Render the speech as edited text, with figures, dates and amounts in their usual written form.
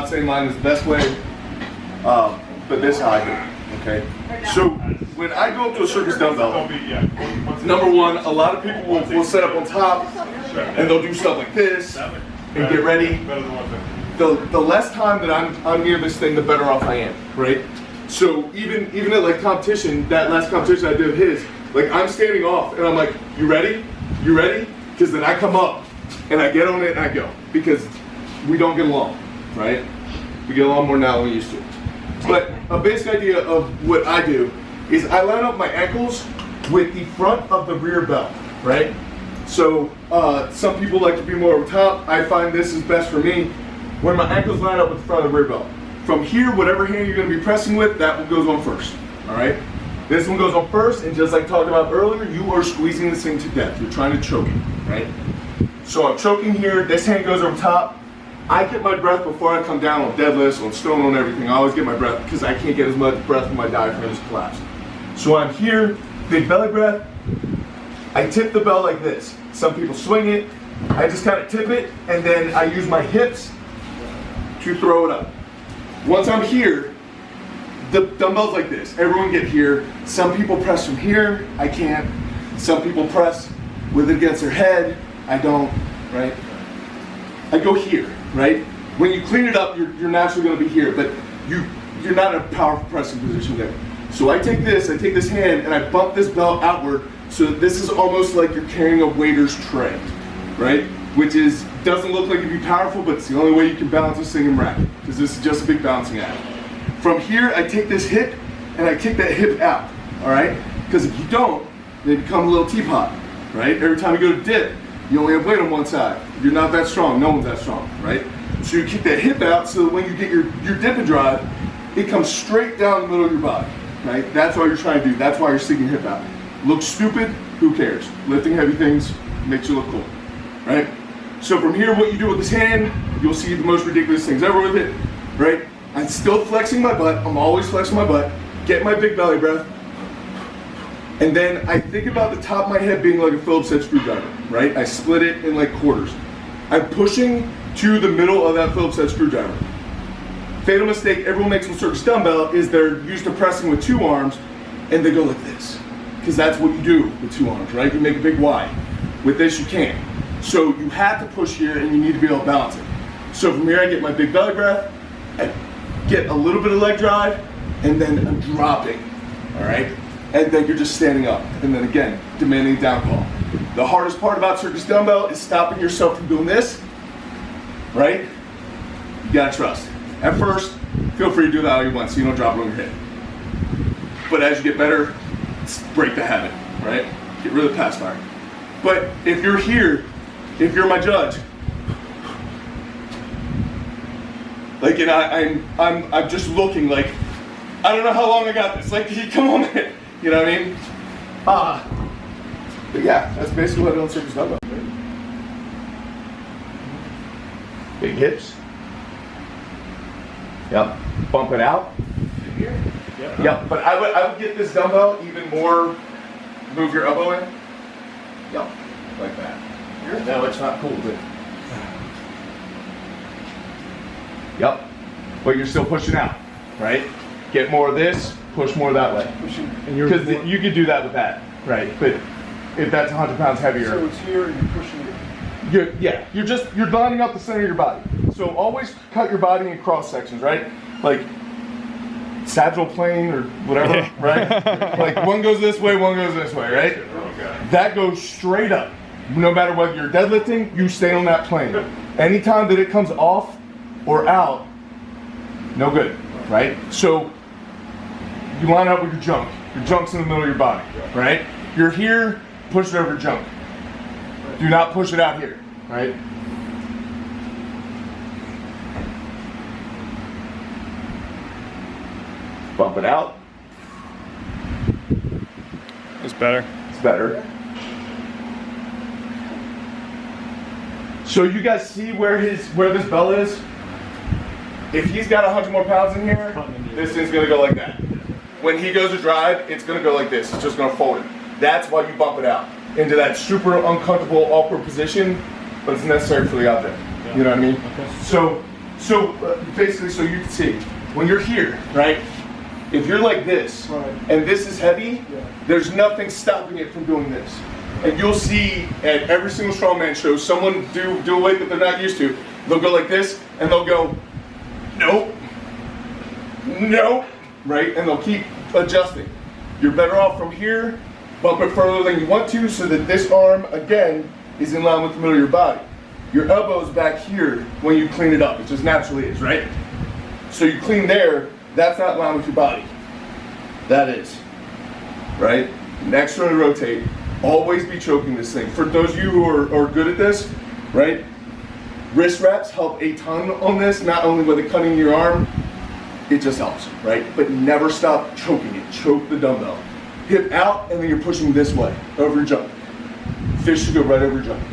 not saying mine is the best way, but this is how I do it. Okay, so when I go up to a circus dumbbell, number one, a lot of people will set up on top and they'll do stuff like this and get ready. The less time that I'm near this thing, the better off I am, right? So even at like competition, that last competition I did of his, like I'm standing off and I'm like, you ready? You ready? Because then I come up and I get on it and I go, because we don't get along, right? We get along more now than we used to. But a basic idea of what I do is I line up my ankles with the front of the rear belt, right? So some people like to be more over top. I find this is best for me when my ankles line up with the front of the rear belt. From here, whatever hand you're going to be pressing with, that one goes on first, all right? This one goes on first, and just like talked about earlier, you are squeezing this thing to death. You're trying to choke it, right? So I'm choking here, this hand goes over top. I get my breath before I come down on deadlifts, on stone, on everything. I always get my breath because I can't get as much breath when my diaphragm is collapsed. So I'm here, big belly breath. I tip the bell like this. Some people swing it. I just kind of tip it, and then I use my hips to throw it up. Once I'm here, the dumbbell's like this. Everyone get here. Some people press from here. I can't. Some people press with it against their head. I don't, right? I go here, right? When you clean it up, you're naturally going to be here, but you're not in a powerful pressing position there. So I take this hand, and I bump this belt outward, so that this is almost like you're carrying a waiter's tray, right? Which doesn't look like it'd be powerful, but it's the only way you can balance this thing and rack it, because this is just a big balancing act. From here, I take this hip, and I kick that hip out, all right? Because if you don't, they become a little teapot, right? Every time you go to dip, you only have weight on one side. You're not that strong, no one's that strong, right? So you kick that hip out so that when you get your dip and drive, it comes straight down the middle of your body, right? That's what you're trying to do. That's why you're sticking your hip out. Looks stupid, who cares? Lifting heavy things makes you look cool, right? So from here, what you do with this hand, you'll see the most ridiculous things ever with it, right? I'm still flexing my butt. I'm always flexing my butt. Get my big belly breath. And then I think about the top of my head being like a Phillips head screwdriver, right? I split it in like quarters. I'm pushing to the middle of that Phillips head screwdriver. Fatal mistake everyone makes with circus dumbbell is they're used to pressing with 2 arms and they go like this. Because that's what you do with 2 arms, right? You make a big Y. With this you can't. So you have to push here and you need to be able to balance it. So from here I get my big belly breath, I get a little bit of leg drive, and then I'm dropping, all right? And then you're just standing up, and then again, demanding down call. The hardest part about circus dumbbell is stopping yourself from doing this, right? You gotta trust. At first, feel free to do that all you want so you don't drop it on your head. But as you get better, break the habit, right? Get rid of the pass fire. But if you're here, if you're my judge, like, and I'm just looking like, I don't know how long I got this. Like, come on, man. You know what I mean? But yeah, that's basically what I do on circus dumbbell. Big hips. Yep. Bump it out. Here. Yep. But I would get this dumbbell even more. Move your elbow in. Yep. Like that. No, it's not cool, but. Yep. But you're still pushing out, right? Get more of this, push more that way. Because you could do that with that, right? But if that's 100 pounds heavier. So it's here and you're pushing it. You're lining up the center of your body. So always cut your body in cross sections, right? Like sagittal plane or whatever, right? Like one goes this way, one goes this way, right? Okay. That goes straight up. No matter whether you're deadlifting, you stay on that plane. Anytime that it comes off or out, no good, right? So you line up with your junk. Your junk's in the middle of your body, right? You're here, push it over your junk. Do not push it out here, right? Bump it out. It's better. It's better. So you guys see where this bell is? If he's got 100 more pounds in here, this thing's gonna go like that. When he goes to drive, it's gonna go like this. It's just gonna fold it. That's why you bump it out into that super uncomfortable, awkward position, but it's necessary for the object. You know what I mean? Okay. So So basically, so you can see, when you're here, right? If you're like this, and this is heavy, there's nothing stopping it from doing this. And you'll see at every single strongman show, someone do a weight that they're not used to. They'll go like this, and they'll go, nope, nope, right? And they'll keep adjusting. You're better off from here, bump it further than you want to, so that this arm, again, is in line with the middle of your body. Your elbow's back here when you clean it up. It just naturally is, right? So you clean there, that's not in line with your body. That is, right? Next turn to rotate. Always be choking this thing. For those of you who are good at this, right? Wrist wraps help a ton on this, not only with it cutting your arm, it just helps, right? But never stop choking it. Choke the dumbbell. Hip out, and then you're pushing this way, over your jump. Fish should go right over your jump.